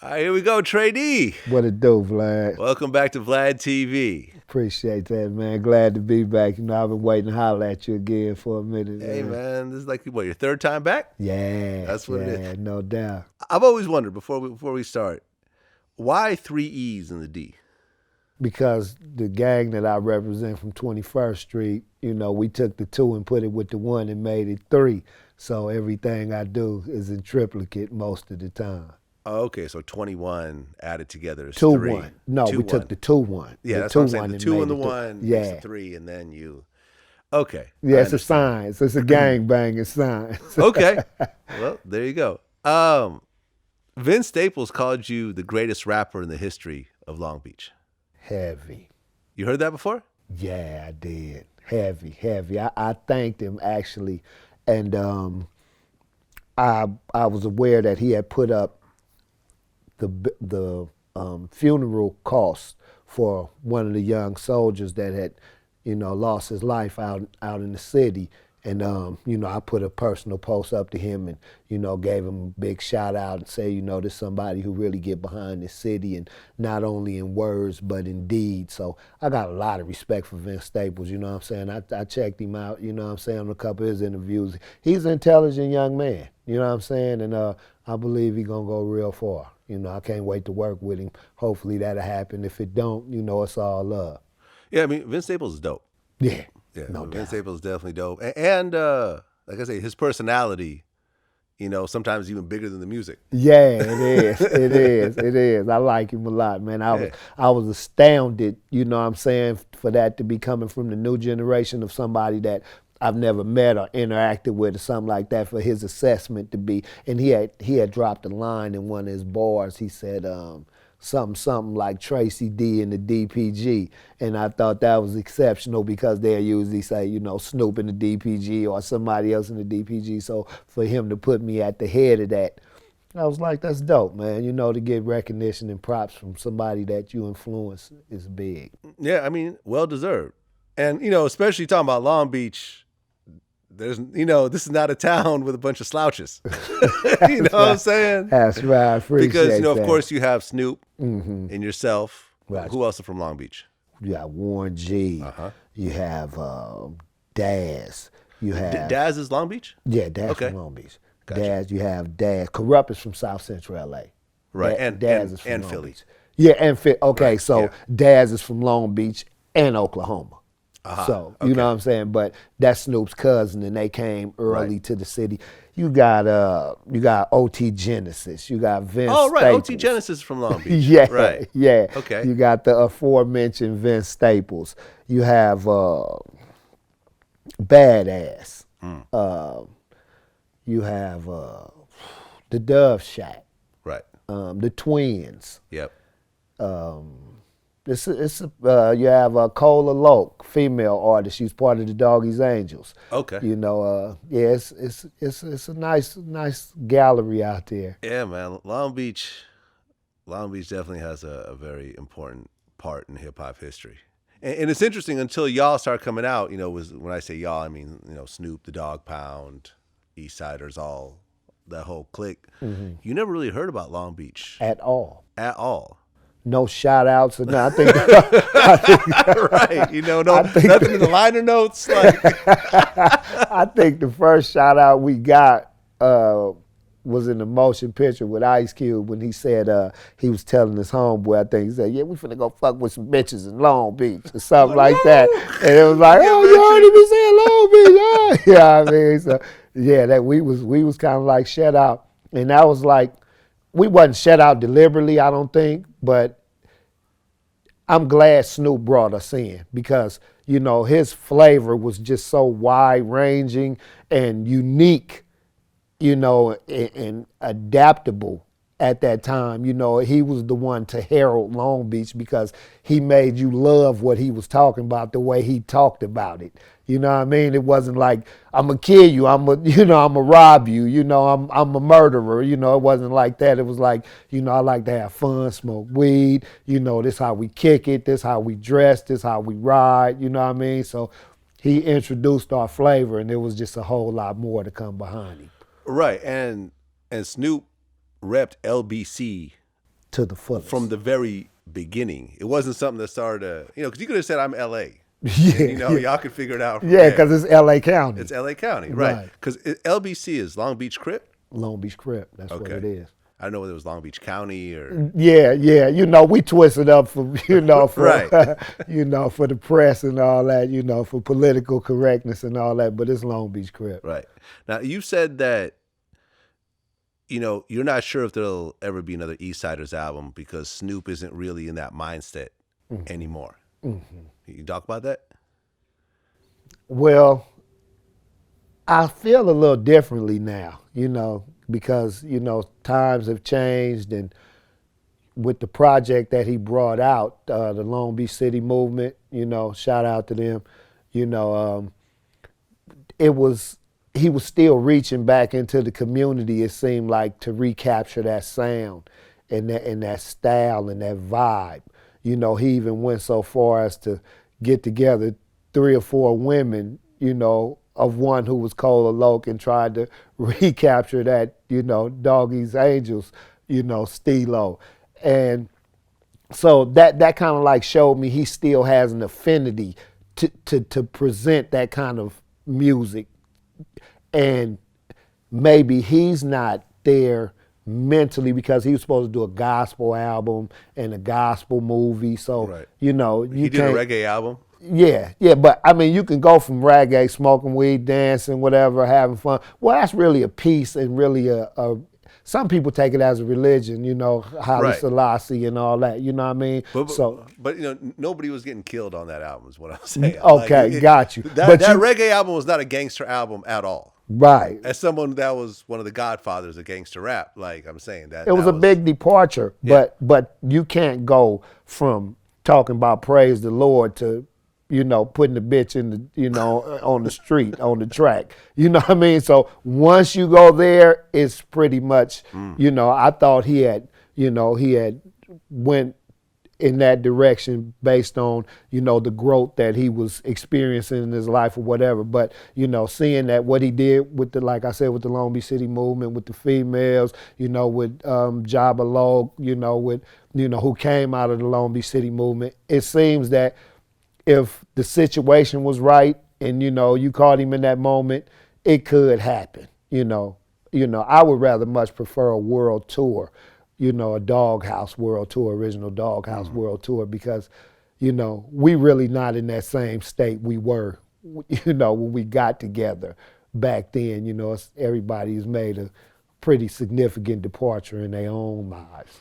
All right, here we go, Tray Deee. What it do, Vlad? Welcome back to VladTV. Appreciate that, man. Glad to be back. You know, I've been waiting to holler at you again for a minute. Hey, man, this is like, what, your third time back? Yeah. That's what it is. No doubt. I've always wondered, before we start, why 3 E's in the D? Because the gang that I represent from 21st Street, you know, we took the 2 and put it with the 1 and made it 3. So everything I do is in triplicate most of the time. Oh, okay, so 21 added together is 2 3. 1. No, 2, we took the 2 1. Yeah, the that's two what I'm saying. one The and 2 made and the it 1 yeah. makes the 3, and then you. Okay. Yeah, it's a science. It's a gang banging science. Okay. Well, there you go. Vince Staples called you the greatest rapper in the history of Long Beach. Heavy. You heard that before? Yeah, I did. Heavy. I thanked him actually, and I was aware that he had put up the funeral costs for one of the young soldiers that had, you know, lost his life out in the city. And, you know, I put a personal post up to him and, you know, gave him a big shout out and say, you know, there's somebody who really get behind the city, and not only in words, but in deed. So I got a lot of respect for Vince Staples, you know what I'm saying? I checked him out, you know what I'm saying, on a couple of his interviews. He's an intelligent young man, you know what I'm saying? And I believe he's going to go real far. You know, I can't wait to work with him. Hopefully that'll happen. If it don't, you know, it's all love. Yeah, I mean, Vince Staples is dope. Yeah. Yeah, no Vince doubt. Staples is definitely dope. And like I say, his personality, you know, sometimes even bigger than the music. Yeah, it is. I like him a lot, man. I was astounded, you know what I'm saying, for that to be coming from the new generation of somebody that I've never met or interacted with or something like that, for his assessment to be. And he had dropped a line in one of his bars. He said something like Tray Deee in the DPG. And I thought that was exceptional because they usually say, you know, Snoop in the DPG or somebody else in the DPG. So for him to put me at the head of that, I was like, that's dope, man. You know, to get recognition and props from somebody that you influence is big. Yeah, I mean, well deserved. And, you know, especially talking about Long Beach, there's, you know, this is not a town with a bunch of slouches. You know what I'm saying? That's right. I appreciate because, you know, that. of course, you have Snoop and yourself. Right. Who else is from Long Beach? You got Warren G. You have Daz. You have Daz is Long Beach? Yeah, Daz Okay. from Long Beach. Gotcha. Daz, you have Daz. Corrupt is from South Central LA. Right. Daz is from and Long Philly. Beach. Yeah, and Philly. Okay, Right, so yeah. Daz is from Long Beach and Oklahoma. So, you know what I'm saying? But that's Snoop's cousin, and they came early to the city. You got OT Genesis. You got Vince Oh, right. Staples. OT Genesis is from Long Beach. Yeah, Right. yeah. Okay. You got the aforementioned Vince Staples. You have Badass. You have the Dove Shack. Right. The Twins. Yep. You have Cola Loke, female artist. She's part of the Doggies Angels. Okay. You know, yeah, it's a nice gallery out there. Yeah, man. Long Beach definitely has a very important part in hip hop history. And it's interesting, until y'all start coming out, you know, when I say y'all, I mean, you know, Snoop, the Dog Pound, East Siders, all that whole clique. You never really heard about Long Beach At all. at all. No shout outs or nothing. Right. You know, nothing in the liner notes. Like. I think the first shout out we got was in the motion picture with Ice Cube when he said he was telling his homeboy, I think he said, yeah, we finna go fuck with some bitches in Long Beach or something like that. And it was like, oh, you already been saying Long Beach. Oh. Yeah, I mean, so yeah, that we was kind of like shut out. And that was like, we wasn't shut out deliberately, I don't think, but I'm glad Snoop brought us in because, you know, his flavor was just so wide-ranging and unique, you know, and adaptable at that time. You know, he was the one to herald Long Beach because he made you love what he was talking about the way he talked about it. You know what I mean? It wasn't like, I'm gonna kill you, I'm gonna rob you, you know, I'm a murderer. You know, it wasn't like that. It was like, you know, I like to have fun, smoke weed, you know, this how we kick it, this how we dress, this how we ride, you know what I mean? So he introduced our flavor, and there was just a whole lot more to come behind him. Right. And Snoop repped LBC to the fullest. From the very beginning. It wasn't something that started, because you could have said I'm L.A. Yeah, Y'all could figure it out. Yeah, because it's L.A. County. It's L.A. County, right? Because LBC is Long Beach Crip. Long Beach Crip. That's what it is. I don't know whether it was Long Beach County or. Yeah. We twist it up for for Right. for the press and all that. For political correctness and all that. But it's Long Beach Crip. Right. Now you said that. You're not sure if there'll ever be another East Siders album because Snoop isn't really in that mindset anymore. Mm-hmm. You talk about that? Well, I feel a little differently now, because, times have changed, and with the project that he brought out, the Long Beach City Movement, shout out to them, he was still reaching back into the community, it seemed like, to recapture that sound and that style and that vibe. He even went so far as to get together 3 or 4 women, of one who was Cola Loke and tried to recapture that, Doggy's Angels, stilo. And so that kind of like showed me he still has an affinity to present that kind of music. And maybe he's not there mentally because he was supposed to do a gospel album and a gospel movie. So, right. You he did a reggae album? Yeah, but I mean, you can go from reggae, smoking weed, dancing, whatever, having fun. Well, that's really a piece and really some people take it as a religion, Haile Selassie and all that, you know what I mean? But nobody was getting killed on that album is what I'm saying. Okay, got you. That reggae album was not a gangster album at all. Right. As someone that was one of the godfathers of gangster rap, like I'm saying that. It was a big departure, yeah. but you can't go from talking about praise the Lord to putting the bitch in the, on the street, on the track. You know what I mean? So once you go there, it's pretty much, I thought he had went in that direction based on, the growth that he was experiencing in his life or whatever. But, seeing that what he did with like I said, with the Long Beach City Movement, with the females, with Jabba Logue, with, who came out of the Long Beach City Movement, it seems that if the situation was right and, you caught him in that moment, it could happen, I would rather much prefer a world tour, a Doghouse world tour, original Doghouse world tour, because, we really not in that same state we were, when we got together back then. Everybody's made a pretty significant departure in their own lives.